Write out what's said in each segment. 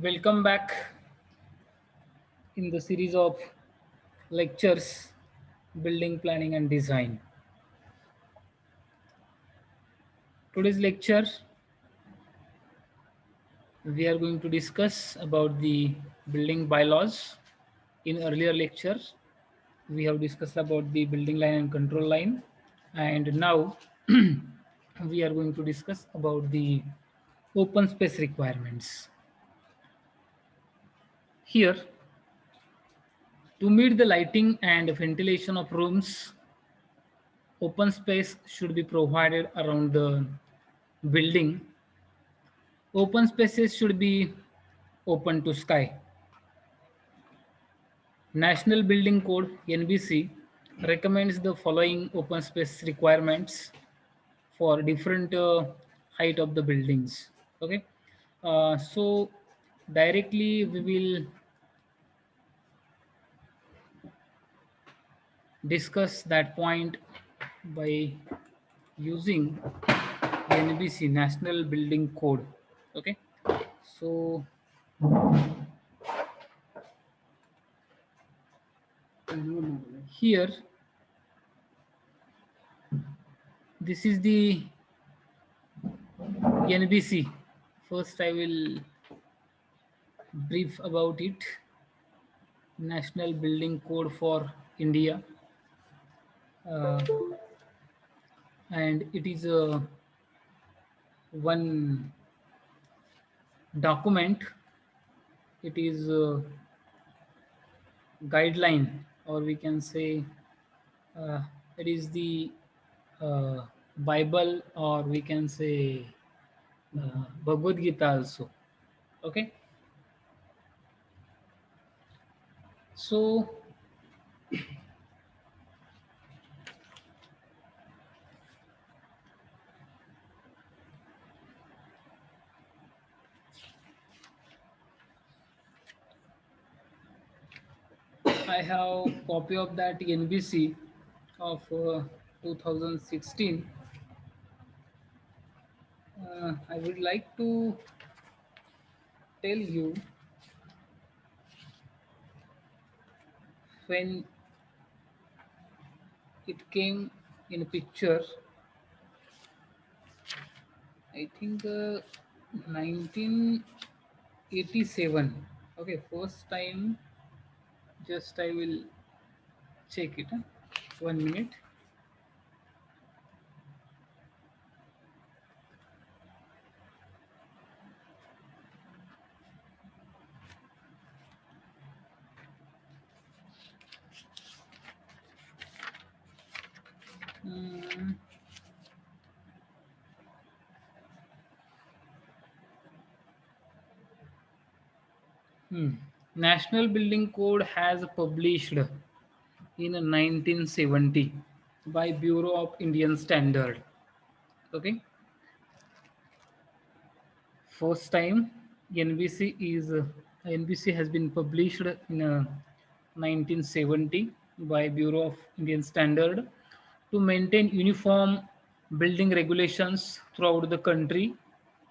Welcome back in the series of lectures Building Planning and Design. Today's lecture we are going to discuss about the building bylaws. In earlier lecture we have discussed about the building line and control line, and now we are going to discuss about the open space requirements. Here, to meet the lighting and ventilation of rooms, open space should be provided around the building. Open spaces should be open to sky. National Building Code (NBC) recommends the following open space requirements for different height of the buildings. Okay, so directly we will discuss that point by using NBC National Building Code. Okay, so here this is the NBC. First I will brief about it. National Building Code for India, uh, and it is a one document. It is a guideline, or we can say uh, it is the Bible, or we can say Bhagavad Gita also. Okay, so I have copy of that NBC of 2016. I would like to tell you when it came in a picture. I think 1987. Okay, first time. Just I will check it. 1 minute. Mm, National Building Code has published in 1970 by Bureau of Indian Standard. Okay, first time NBC is NBC has been published in 1970 by Bureau of Indian Standard to maintain uniform building regulations throughout the country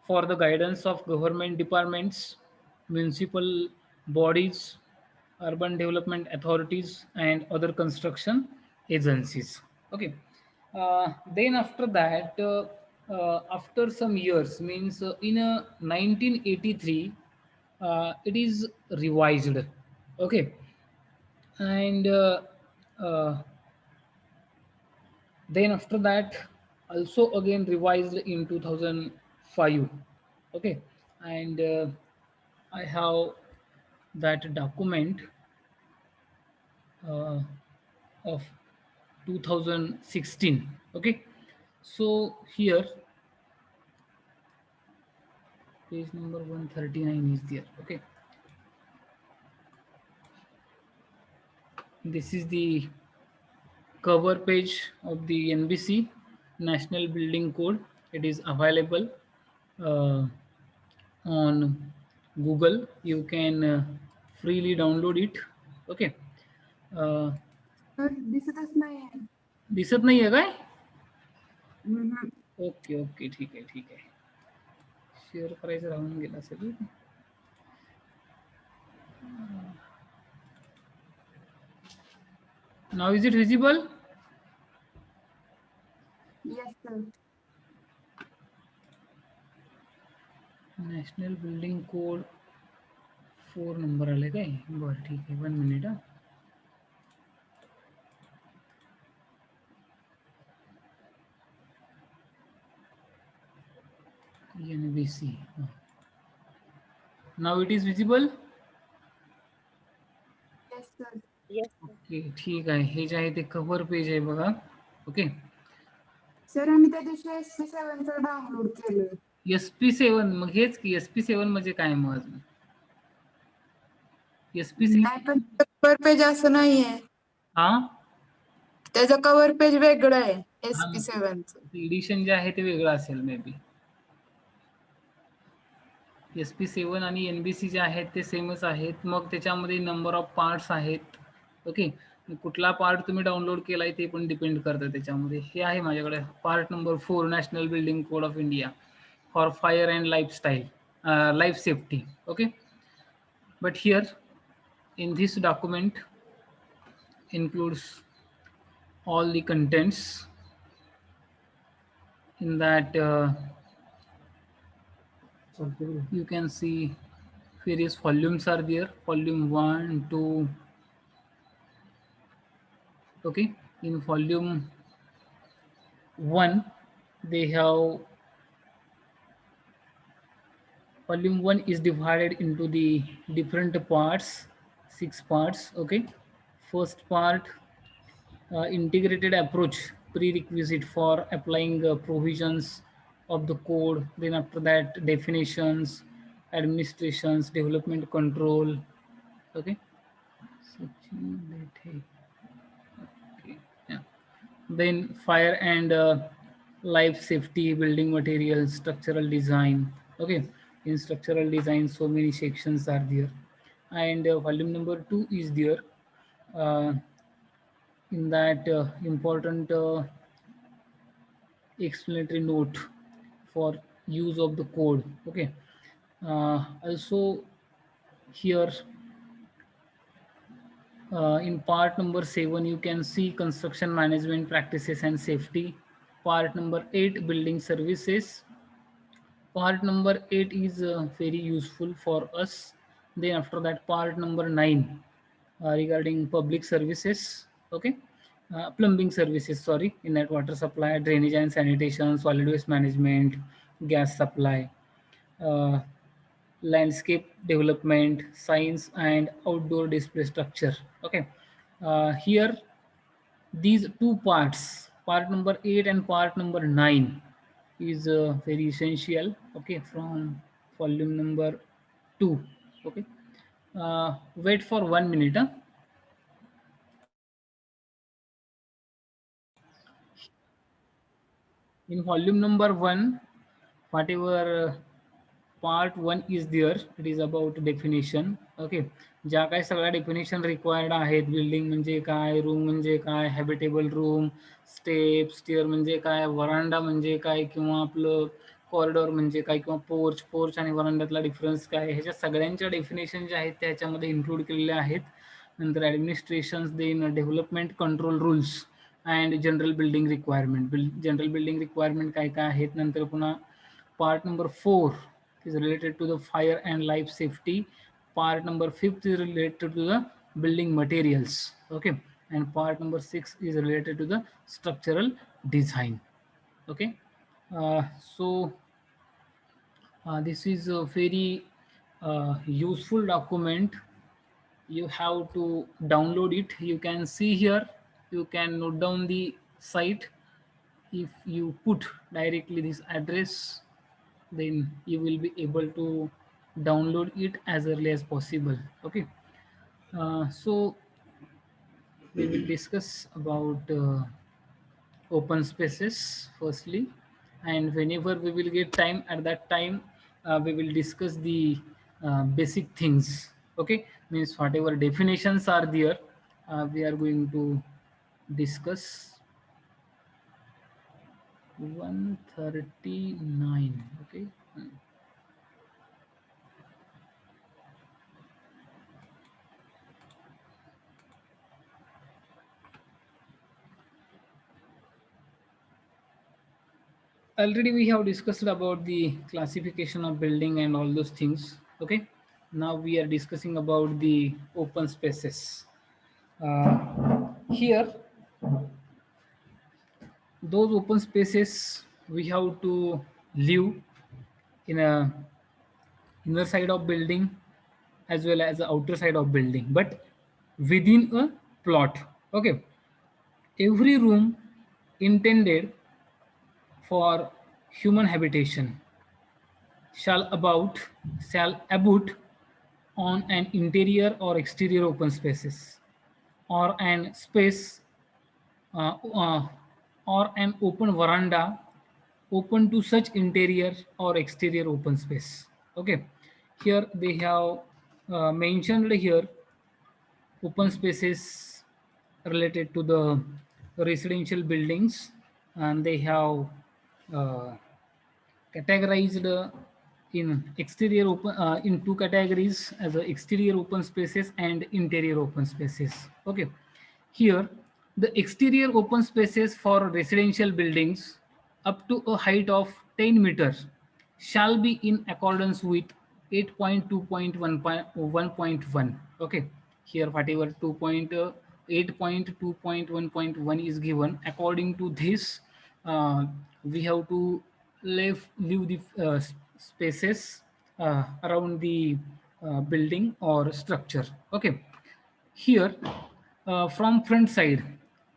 for the guidance of government departments, municipal bodies, urban development authorities, and other construction agencies. Okay. Then after that, after some years, means in 1983, it is revised. Okay, and then after that, also again revised in 2005. Okay, and I have that document uh, of 2016. Okay, so here page number 139 is there. Okay, this is the cover page of the NBC National Building Code. It is available uh, on Google. You can freely download it. Okay. uh, दिसतच नाही. दिसत नाही आहे काय? हम्म. Okay okay, ठीक आहे ठीक आहे. शेअर करायचं राहून गेलं असेल. Now is it visible? Yes, sir. National building code 4 number आले काय? बरं ठीक आहे, 1 मिनिट हा. NBC. Now it is visible? Yes, sir. Yes, sir. Okay ठीक आहे. हे जे आहे ते कव्हर पेज आहे बघा. ओके, सर आम्ही त्या दिवशी SP7 चं डाउनलोड केलं. SP7 मग हेच की SP7 म्हणजे काय मग अजून? SP7 नाही पण कव्हर पेज असं नाहीये. हा त्याचं कव्हर पेज वेगळं आहे हा, SP7 चं. एडिशन जे आहे ते वेगळं असेल मे बी. SP7 आणि NBC जे आहेत ते सेमच आहेत. मग त्याच्यामध्ये नंबर ऑफ पार्ट्स आहेत. ओके, कुठला पार्ट तुम्ही डाउनलोड केलाय ते पण डिपेंड करतं त्याच्यामध्ये. हे आहे माझ्याकडे part number 4 national building code of India for fire and life safety. Okay, but here in this document includes all the contents in that you can see various volumes are there, volume 1 2. Okay, in volume 1 they have volume 1 is divided into the different parts, 6 parts. Okay, first part, integrated approach prerequisite for applying provisions of the code. Then after that, definitions, administrations, development control. Okay, okay. Yeah. Then fire and life safety, building materials, structural design. Okay, in structural design so many sections are there, and volume number 2 is there. uh, in that important explanatory note for use of the code. Okay, also here in part number 7 you can see construction management practices and safety. Part number 8, building services. Part number 8 is very useful for us. Then after that, part number 9 regarding public services. Okay, plumbing services, sorry, in that water supply, drainage and sanitation, solid waste management, gas supply, uh, landscape development, science and outdoor display structure. Okay, here these two parts, part number 8 and part number 9, is very essential. Okay, from volume number 2. Okay, wait for 1 minute. In volume number 1, whatever part 1 is there, it is about definition. Okay, ज्या काही सगळ्या definition required आहेत, building म्हणजे काय, room म्हणजे काय, habitable room, step stair म्हणजे काय, वरांडा म्हणजे काय, किंवा आपलं कॉरिडॉर म्हणजे काय, किंवा पोर्च पोर्च आणि वरांड्यातला डिफरन्स काय, ह्याच्या सगळ्यांच्या डेफिनेशन ज्या आहेत त्याच्यामध्ये इन्क्लूड केलेल्या आहेत. नंतर administrations, then development control rules and general building requirement. General building requirement काय काय आहेत. नंतर पुन्हा part number 4 is related to the fire and life safety. Part number 5 is related to the building materials. Okay, and part number 6 is related to the structural design. Okay, so this is a very useful document. You have to download it. You can see here, you can note down the site. If you put directly this address, then you will be able to download it as early as possible. Okay, so we will discuss about open spaces firstly, and whenever we will get time, at that time we will discuss the basic things. Okay, means whatever definitions are there, we are going to discuss. 139. Okay. already we have discussed about the classification of building and all those things. Okay, now we are discussing about the open spaces. Here, those open spaces we have to live in a inner side of building as well as the outer side of building, but within a plot. Okay, every room intended for human habitation shall about shall abut on an interior or exterior open spaces or an space uh, uh, or an open veranda open to such interior or exterior open space. Okay, here they have mentioned here open spaces related to the residential buildings, and they have uh, categorized in exterior open in two categories as a exterior open spaces and interior open spaces. Okay, here the exterior open spaces for residential buildings up to a height of 10 meters shall be in accordance with 8.2.1.1. Okay, here whatever 8.2.1.1 is given, according to this we have to leave the spaces around the building or structure. Okay, here from front side,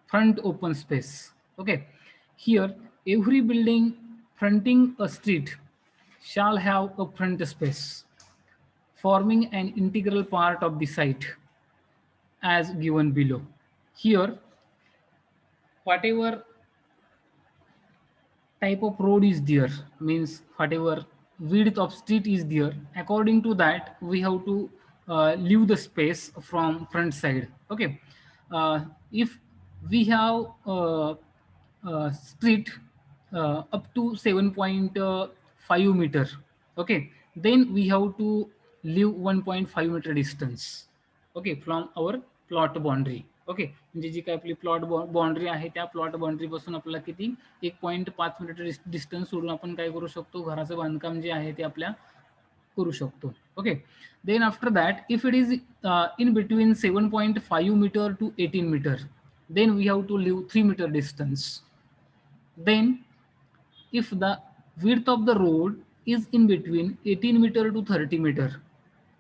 front open space. Okay, here every building fronting a street shall have a front space forming an integral part of the site as given below. Here, whatever type of road is there, means whatever width of street is there, according to that we have to leave the space from front side. Okay, if we have street up to 7.5 meter, okay, then we have to leave 1.5 meter distance, okay, from our plot boundary. Okay, म्हणजे जी काय आपली plot boundary आहे त्या plot boundary पासून आपल्याला किती 1.5 metre distance सोडून आपण काय करू शकतो, घराचं बांधकाम जे आहे ते आपल्या करू शकतो. Okay, then after that if it is in between 7.5 meter to 18 meter, then we have to leave 3 meter distance. Then if the width of the road is in between 18 meter to 30 meter,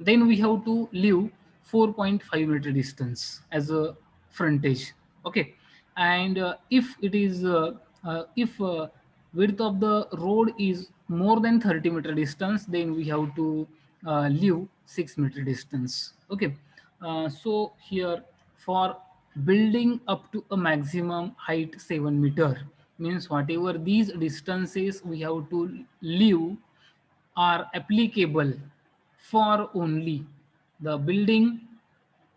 then we have to leave 4.5 meter distance as a frontage. Okay, and if it is if width of the road is more than 30 meter distance, then we have to leave 6 meter distance. Okay, so here for building up to a maximum height 7 meter, means whatever these distances we have to leave are applicable for only the building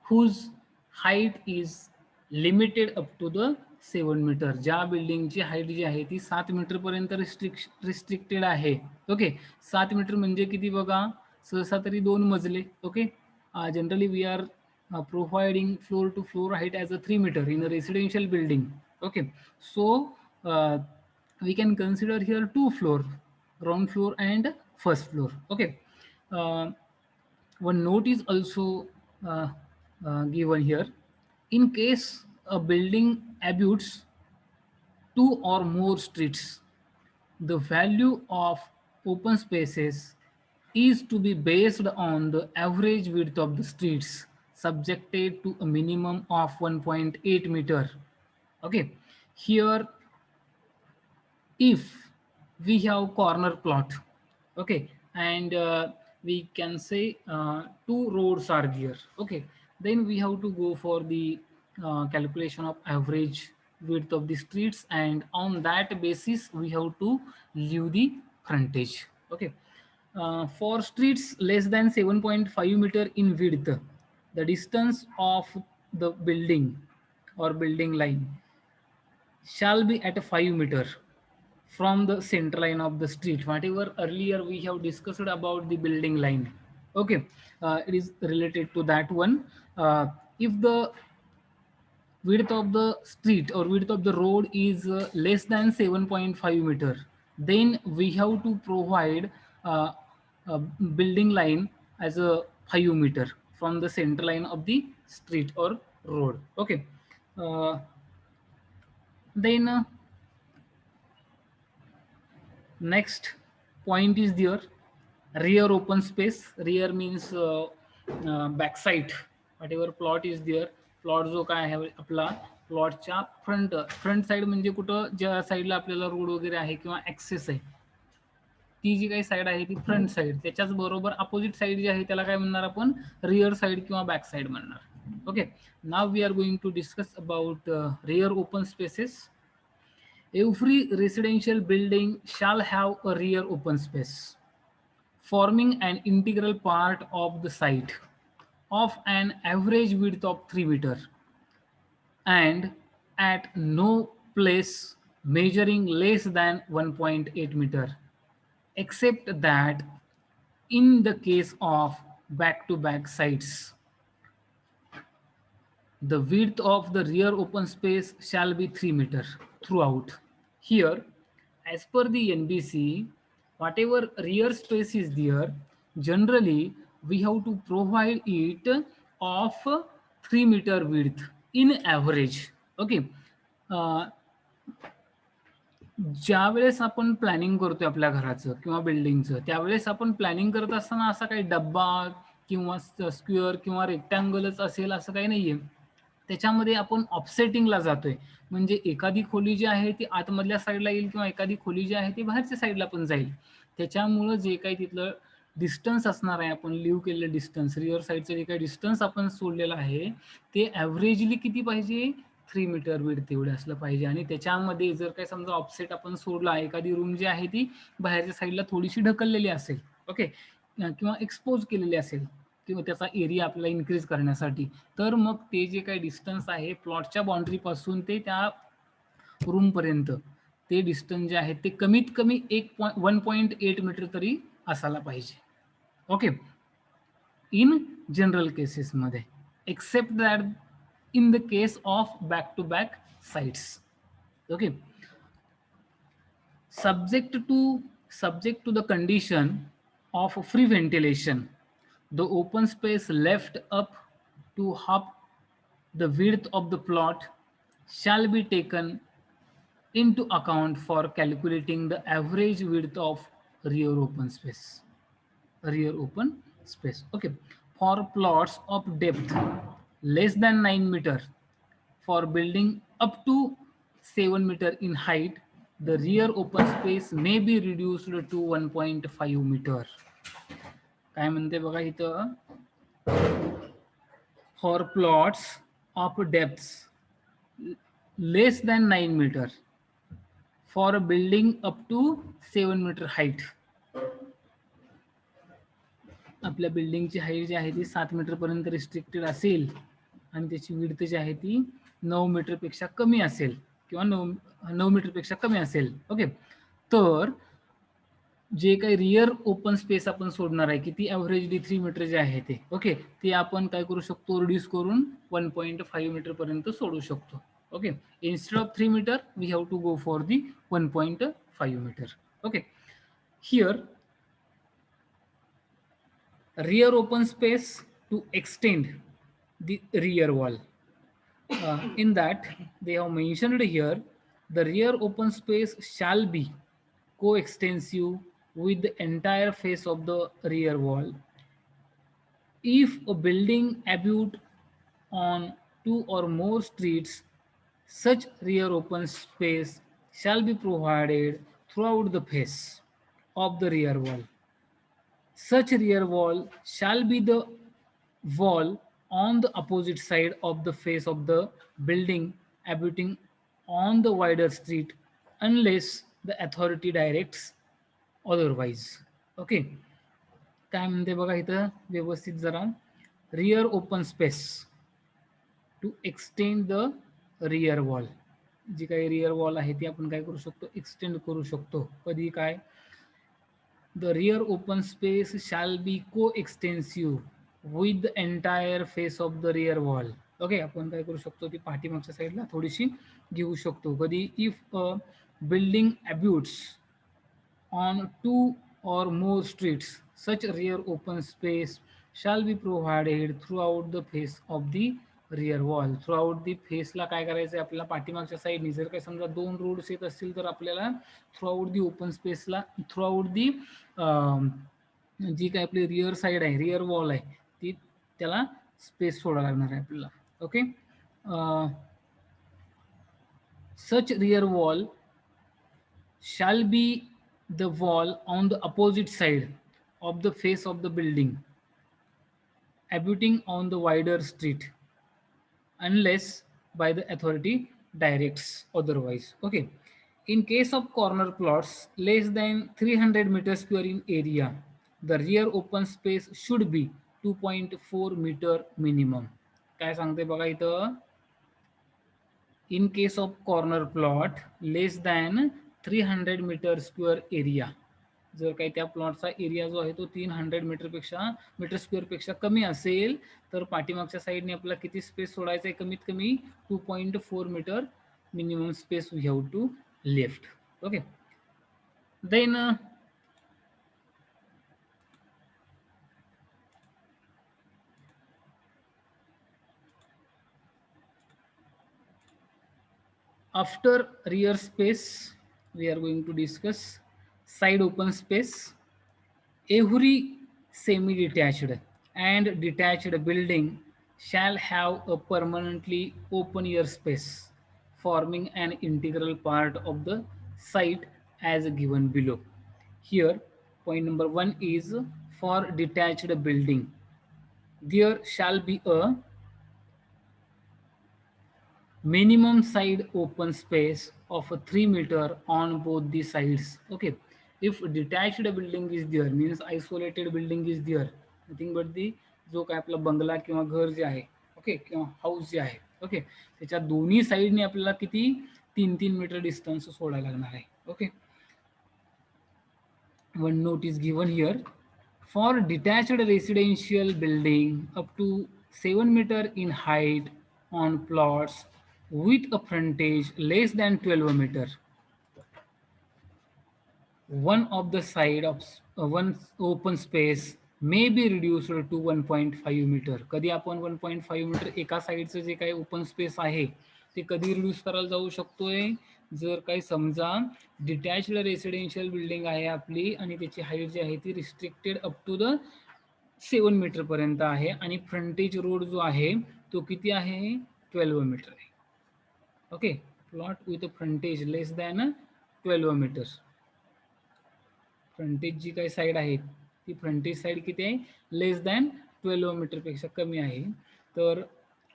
whose height is limited up to the 7 meter. ज्या बिल्डिंगची height जी आहे ती 7 meter पर्यंत restricted आहे. Okay, 7 metre म्हणजे किती बघा, सहसा तरी 2 मजले. Okay, generally we are providing floor to floor height as a 3 meter in a residential building. Okay, so we can consider here 2 floor, ground floor and first floor. Okay, one note is also given here. In case a building abuts 2 or more streets, the value of open spaces is to be based on the average width of the streets subjected to a minimum of 1.8 meter. Okay, here if we have corner plot, okay, and we can say 2 roads are there. Okay, then we have to go for the calculation of average width of the streets, and on that basis we have to leave the frontage. Okay, for streets less than 7.5 meter in width, the distance of the building or building line shall be at 5 meter from the center line of the street. Whatever earlier we have discussed about the building line. Okay, it is related to that one. If the width of the street or width of the road is less than 7.5 meter, then we have to provide a building line as a 5 meter from the center line of the street or road. Okay. Then next point is there, rear open space. Rear means backside, whatever plot is there. Plot जो काय आहे आपला, प्लॉटच्या front side म्हणजे कुठं ज्या साईडला आपल्याला road वगैरे आहे किंवा ऍक्सेस आहे, ती जी काही साईड आहे ती फ्रंट साईड. त्याच्याच बरोबर अपोजिट साईड जी आहे त्याला काय म्हणणार आपण, रिअर साईड किंवा बॅक साईड म्हणणार. Okay. Now we are going to discuss about rear open spaces. Every residential building shall have a rear open space, forming an integral part of the site of an average width of 3 meter and at no place measuring less than 1.8 meter, except that in the case of back-to-back sites, the width of the rear open space shall be 3 meter throughout. Here, as per the NBC, whatever rear space is there, generally we have to provide it of 3 meter width in average. Okay. ज्या वेळेस आपण planning करतोय आपल्या घराचं किंवा बिल्डिंगचं, त्यावेळेस आपण planning करत असताना असा काही डब्बा किंवा स्क्वेअर किंवा रेक्टँगलच असेल असं काही नाहीये. त्याच्यामध्ये आपण ऑफसेटिंगला जातोय, म्हणजे एखादी खोली जी आहे ती आतमधल्या साईडला येईल किंवा एखादी खोली जी आहे ती बाहेरच्या साईडला पण जाईल. त्याच्यामुळं जे काही तिथलं डिस्टन्स असणार आहे, आपण लिव्ह केलेलं डिस्टन्स, रिअर साईडचं जे काही डिस्टन्स आपण सोडलेलं आहे ते ॲव्हरेजली किती पाहिजे, 3 मीटर विड्थ तेवढे असलं पाहिजे. आणि त्याच्यामध्ये जर काही समजा ऑफसेट आपण सोडला, एखादी रूम जी आहे ती बाहेरच्या साईडला थोडीशी ढकललेली असेल, ओके, किंवा एक्सपोज केलेली असेल किंवा त्याचा एरिया आपल्याला इन्क्रीज करण्यासाठी, तर मग ते जे काही डिस्टन्स आहे प्लॉटच्या बाउंड्री पासून ते त्या रूम पर्यंत, ते डिस्टन्स जे आहे ते कमीत कमी 1.8 मीटर तरी असायला पाहिजे. ओके. इन जनरल केसेस मध्ये, except that in the case of back-to-back sites. Okay. Subject to the condition of free ventilation, the open space left up to half the width of the plot shall be taken into account for calculating the average width of rear open space. Okay. For plots of depth less than 9 meter, for building up to 7 meter in height, the rear open space may be reduced to 1.5 meter. काय म्हणते बघा इथं, for plots of depths less than 9 meter, for building up to 7 meter height, आपल्या बिल्डिंगची height जी आहे ती 7 meter पर्यंत restricted असेल आणि त्याची विड्थ जी आहे ती 9 मीटर पेक्षा कमी असेल किंवा 9 मीटर पेक्षा कमी असेल. ओके. तर जे काही रिअर ओपन स्पेस आपण सोडणार आहे की ती ॲव्हरेजली 3 मीटर जे आहे ते, ओके, ते आपण काय करू शकतो, रिड्यूस करून 1.5 मीटर पर्यंत सोडू शकतो. Okay. Instead of 3 meter we have to go for the 1.5 meter. Okay. Here rear open space to extend the rear wall. In that they have mentioned here, the rear open space shall be coextensive with the entire face of the rear wall. If a building abut on 2 or more streets, such rear open space shall be provided throughout the face of the rear wall. Such rear wall shall be the wall on the opposite side of the face of the building abutting on the wider street unless the authority directs otherwise. Okay. काय म्हणते बघा इथं व्यवस्थित जरा, rear open space to extend the rear wall, जी काही rear wall आहे ती आपण काय करू शकतो, एक्सटेंड करू शकतो. कधी काय, the rear open space shall be coextensive with the entire face of the rear wall. Okay. आपण काय करू शकतो, ती पाठीमागच्या साईडला थोडीशी घेऊ शकतो. कधी, if building abuts on two or more streets, such rear open space shall be provided throughout the face of the rear wall. Throughout the फेसला काय करायचं आहे आपल्याला, पाठीमागच्या साईडनी जर काही समजा दोन रोड्स येत असतील तर आपल्याला थ्रूआउट दी ओपन स्पेसला, थ्रूआउट दी जी काय आपली रिअर साईड आहे, रिअर वॉल आहे, ती त्याला स्पेस सोडा लागणार आहे आपल्याला. Okay, such rear wall shall be the wall on the opposite side of the face of the building abutting on the wider street unless by the authority directs otherwise. Okay, in case of corner plots less than 300 meters square in area, the rear open space should be 2.4 meter minimum. काय सांगते बघा इथं, in case of corner plot less than 300 meter square area, जर काही त्या प्लॉटचा area जो आहे तो 300 मीटर स्क्वेअर पेक्षा कमी असेल तर पाठीमागच्या साईडने आपल्याला किती स्पेस सोडायचा आहे, कमीत कमी 2.4 meter minimum space we have to left. Okay, then after rear space we are going to discuss side open space. Every semi-detached and detached building shall have a permanently open air space forming an integral part of the site as given below. Here, point number 1 is for detached building. There shall be a minimum side open space of 3 meter on both the sides. Okay, if detached building is there means isolated building is there, nothing but the जो काय आपला बंगला किंवा घर जे आहे, okay, किंवा house जे आहे, okay, त्याच्या दोन्ही साईडने आपल्याला किती 3-3 मीटर डिस्टन्स सोडायला लागणार आहे. Okay, one note is given here. For detached residential building up to 7 meter in height on plots with a frontage less than 12 meter, one of the side of one open space may be reduced to 1.5 meter. कधी आपण 1.5 metre एका साईडचं जे काही open space आहे ते कधी reduce करायला जाऊ शकतोय, जर काही समजा डिटॅच्ड रेसिडेन्शियल बिल्डिंग आहे आपली आणि त्याची हाईट जी आहे ती restricted up to the 7 meter पर्यंत आहे आणि फ्रंटेज रोड जो आहे तो किती आहे, 12 मीटर आहे. Okay, plot with frontage less than 12 metre. Frontage जी काही साईड आहे ती फ्रंटेज साईड किती आहे, लेस दॅन 12 मीटरपेक्षा कमी आहे. तर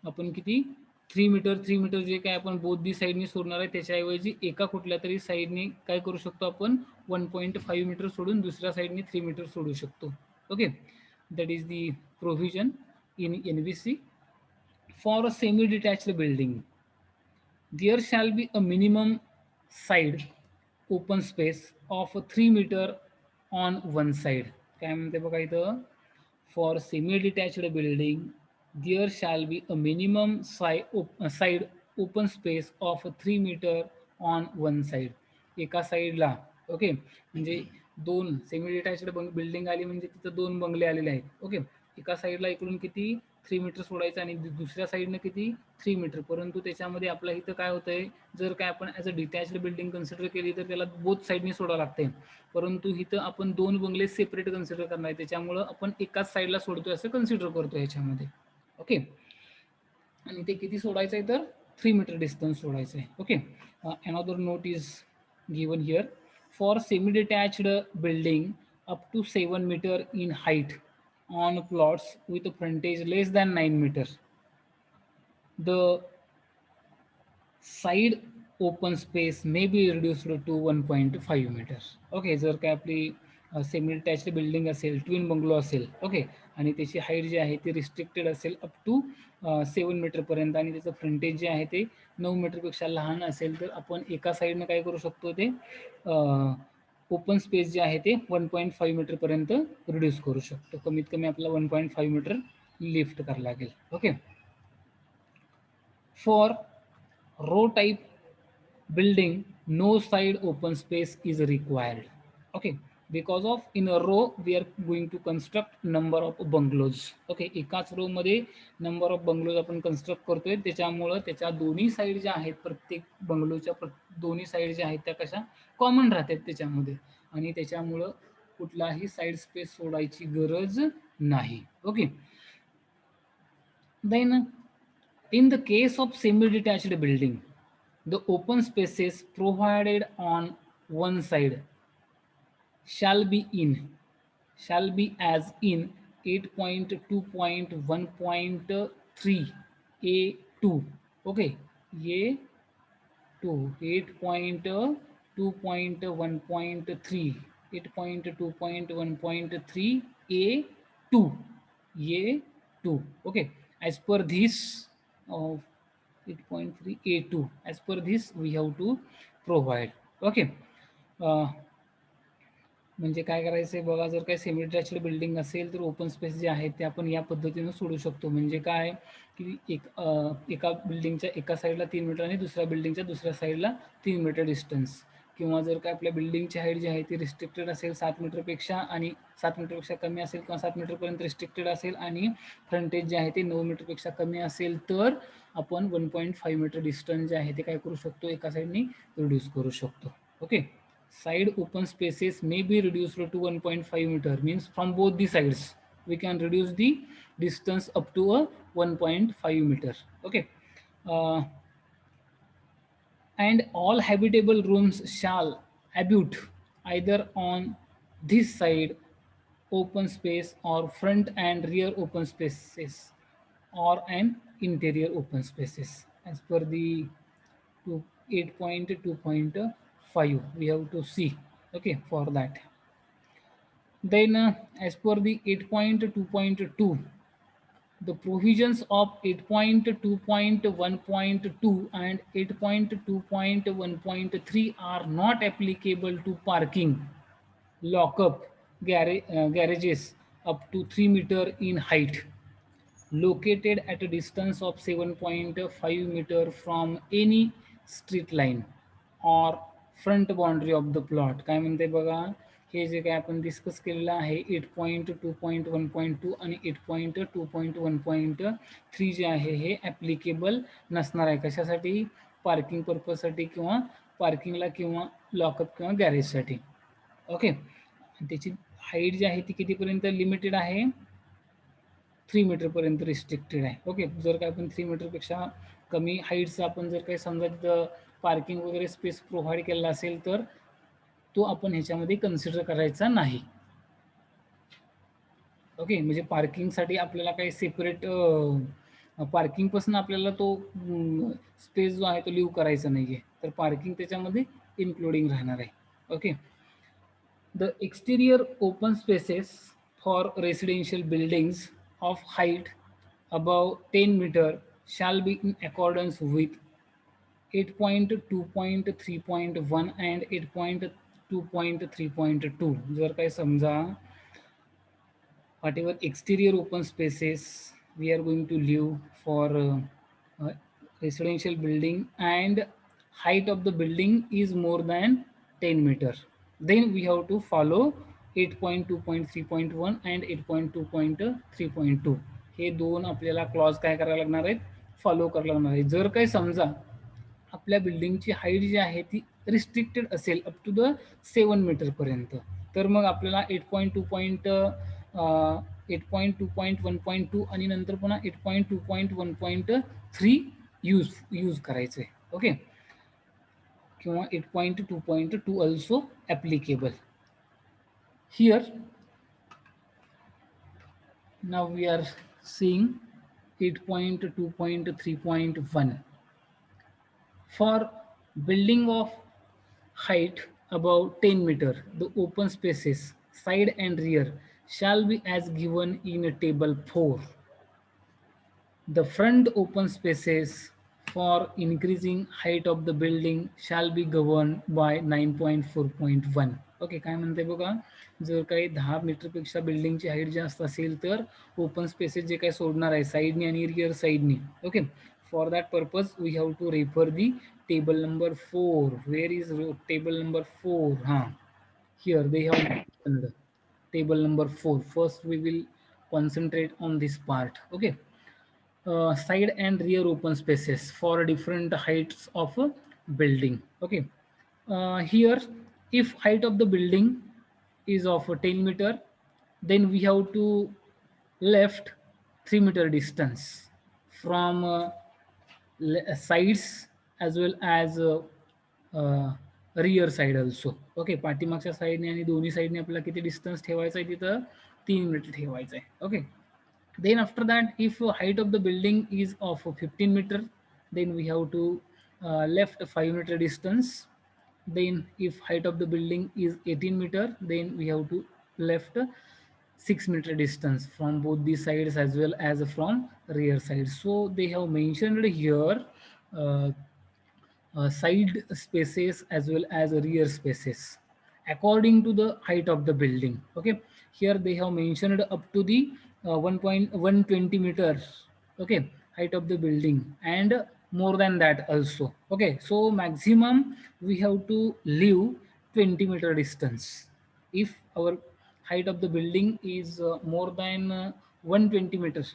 आपण किती 3 मीटर जे काय आपण बोथ दी साईडनी सोडणार आहे त्याच्याऐवजी एका कुठल्या तरी साईडनी काय करू शकतो आपण 1.5 मीटर सोडून दुसऱ्या साईडनी 3 मीटर सोडू शकतो. Okay, that is the provision in NBC. For a semi detached building there shall be a minimum side open space of 3 meter on one side. काय म्हणते बघा इथं, for semi detached building there shall be a minimum side open space of 3 meter on one side. एका साईडला, okay, म्हणजे दोन semi detached building आली म्हणजे तिथं दोन बंगले आलेले आहेत. ओके, एका साईडला इकडून किती 3 मीटर सोडायचं आणि दुसऱ्या साईडनं किती 3 मीटर. परंतु त्याच्यामध्ये आपल्या इथं काय होतंय, जर काय आपण ॲज अ डिटॅच्ड बिल्डिंग कन्सिडर केली तर त्याला बोथ साईडनी सोडावं लागते. परंतु इथं आपण दोन बंगले सेपरेट कन्सिडर करणार आहे त्याच्यामुळं आपण एकाच साईडला सोडतोय असं कन्सिडर करतो ह्याच्यामध्ये. ओके, आणि ते किती सोडायचं आहे तर 3 मीटर डिस्टन्स सोडायचं आहे. Okay, another note is given here. For semi detached building up to 7 metre in height on plots with a frontage less than 9 meters, the side open space may be reduced to 1.5 meters. Okay, जर काय आपली semi detached building असेल, twin bungalow असेल, okay, आणि त्याची height जी आहे ती रिस्ट्रिक्टेड असेल अप टू 7 मीटरपर्यंत आणि त्याचं फ्रंटेज जे आहे ते 9 मीटरपेक्षा लहान असेल तर आपण एका साईडनं काय करू शकतो, ते ओपन स्पेस जे आहे ते 1.5 मीटरपर्यंत रिड्यूस करू शकतो. कमीत कमी आपल्याला 1.5 मीटर लिफ्ट करावं लागेल. Okay, for row type building no side open space is required. Okay, because of in a row we are going to construct number of bungalows. Okay, एकाच रो मध्ये नंबर ऑफ बंगलोज आपण construct करतोय, त्याच्यामुळं त्याच्या दोन्ही side ज्या आहेत, प्रत्येक बंगलोच्या दोन्ही साईड ज्या आहेत त्या कशा कॉमन राहतात त्याच्यामध्ये, आणि त्याच्यामुळं कुठलाही साईड स्पेस सोडायची गरज नाही. Okay, then in the case of semi-detached building, the open spaces provided on one side shall be as in 8.2.1.3 A2. Okay, A2 8.2.1.3 8.2.1.3 A2 A2. Okay, as per this of 8.3 A2, as per this we have to provide. Okay, uh, म्हणजे काय करायचं आहे बघा, जर काही semi detached building असेल तर open space जे आहेत ते आपण या पद्धतीनं सोडू शकतो. म्हणजे काय की एका बिल्डिंगच्या एका साईडला 3 मीटर आणि दुसऱ्या बिल्डिंगच्या दुसऱ्या साईडला 3 मीटर डिस्टन्स, किंवा जर काय आपल्या बिल्डिंगची हाईट जी आहे ती रिस्ट्रिक्टेड असेल 7 मीटरपेक्षा आणि 7 मीटरपेक्षा कमी असेल किंवा 7 मीटरपर्यंत रिस्ट्रिक्टेड असेल आणि फ्रंटेज जे आहे ते 9 मीटरपेक्षा कमी असेल, तर आपण 1.5 मीटर डिस्टन्स जे आहे ते काय करू शकतो, एका साईडनी रिड्यूस करू शकतो. Okay, side open spaces may be reduced to 1.5 meter, means from both the sides we can reduce the distance up to a 1.5 meter. Okay, uh, and all habitable rooms shall abut either on this side open space or front and rear open spaces or an interior open spaces, as per the 8.2.5 we have to see. Okay, for that, then as per the 8.2.2, the provisions of 8.2.1.2 and 8.2.1.3 are not applicable to parking, lockup, garages up to 3 meter in height, located at a distance of 7.5 meter from any street line or front boundary of the plot. काय म्हणते बघा, हे जे काय आपण discuss केलेलं आहे 8.2.1.2 आणि 8.2.1.3 जे आहे हे applicable नसणार आहे. कशासाठी? पार्किंग पर्पजसाठी किंवा पार्किंगला किंवा लॉकअप किंवा गॅरेजसाठी. ओके, त्याची हाईट जी आहे ती कितीपर्यंत लिमिटेड आहे, 3 मीटरपर्यंत रिस्ट्रिक्टेड आहे. ओके, जर काय आपण 3 मीटरपेक्षा कमी हाईटचा आपण जर काही समजा तिथं पार्किंग वगैरे स्पेस प्रोव्हाइड केलेला असेल तर तो आपण ह्याच्यामध्ये कन्सिडर करायचा नाही. ओके, म्हणजे पार्किंगसाठी आपल्याला काही सेपरेट पार्किंगपासून आपल्याला तो स्पेस जो आहे तो लिव्ह करायचा नाही आहे, तर पार्किंग त्याच्यामध्ये इन्क्लुडिंग राहणार आहे. Okay, the exterior open spaces for residential buildings of height above 10 meter shall be in accordance with 8.2.3.1 and 8.2.3.2. जर काही समजा whatever exterior open spaces we are going to leave for residential building and height of the building is more than 10 meter, then we have to follow 8.2.3.1 and 8.2.3.2. हे दोन आपल्याला clause काय करायला लागणार आहेत, follow करायला लागणार आहे. जर काही समजा आपल्या बिल्डिंगची हाईट जी आहे ती रिस्ट्रिक्टेड असेल अप टू द 7 मीटरपर्यंत, तर मग आपल्याला 8.2.1.2 आणि नंतर पुन्हा 8.2.1.3 यूज करायचं आहे. ओके, किंवा 8.2.2 also applicable. Here now we are seeing 8.2.3.1. For building of height above 10 meter, the open spaces side and rear shall be as given in table 4. The front open spaces for increasing height of the building shall be governed by 9.4.1. Okay, काय म्हणते बघा, जर काही 10 मीटरपेक्षा बिल्डिंगची height जास्त असेल तर open spaces जे काही सोडणार आहे साईडनी आणि रिअर साईडनी. Okay, for that purpose we have to refer the table number 4. Where is table number 4? हां, here they have mentioned table number 4. First we will concentrate on this part. Okay, side and rear open spaces for different heights of a building. Okay, here if height of the building is of a 10 meter, then we have to left 3 meter distance from sides as well as rear side also. Okay, पाठीमागच्या साईडने आणि दोन्ही साईडने आपल्याला किती distance ठेवायचा आहे तिथं 3 मीटर ठेवायचं आहे. Okay, then after that if height of the building is of 15 meter, then we have to left 5 meter distance. Then if height of the building is 18 meter, then we have to left 6 meter distance from both the sides as well as from rear side. So they have mentioned here uh, side spaces as well as rear spaces according to the height of the building. Okay, here they have mentioned up to the 1.120 meters. Okay, height of the building and more than that also. Okay, so maximum we have to leave 20-meter distance. If our height of the building is more than 120 meters,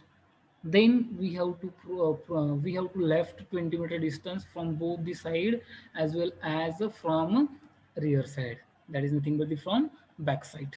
then we have to left 20-meter distance from both the side as well as from rear side. That is nothing but the from back side.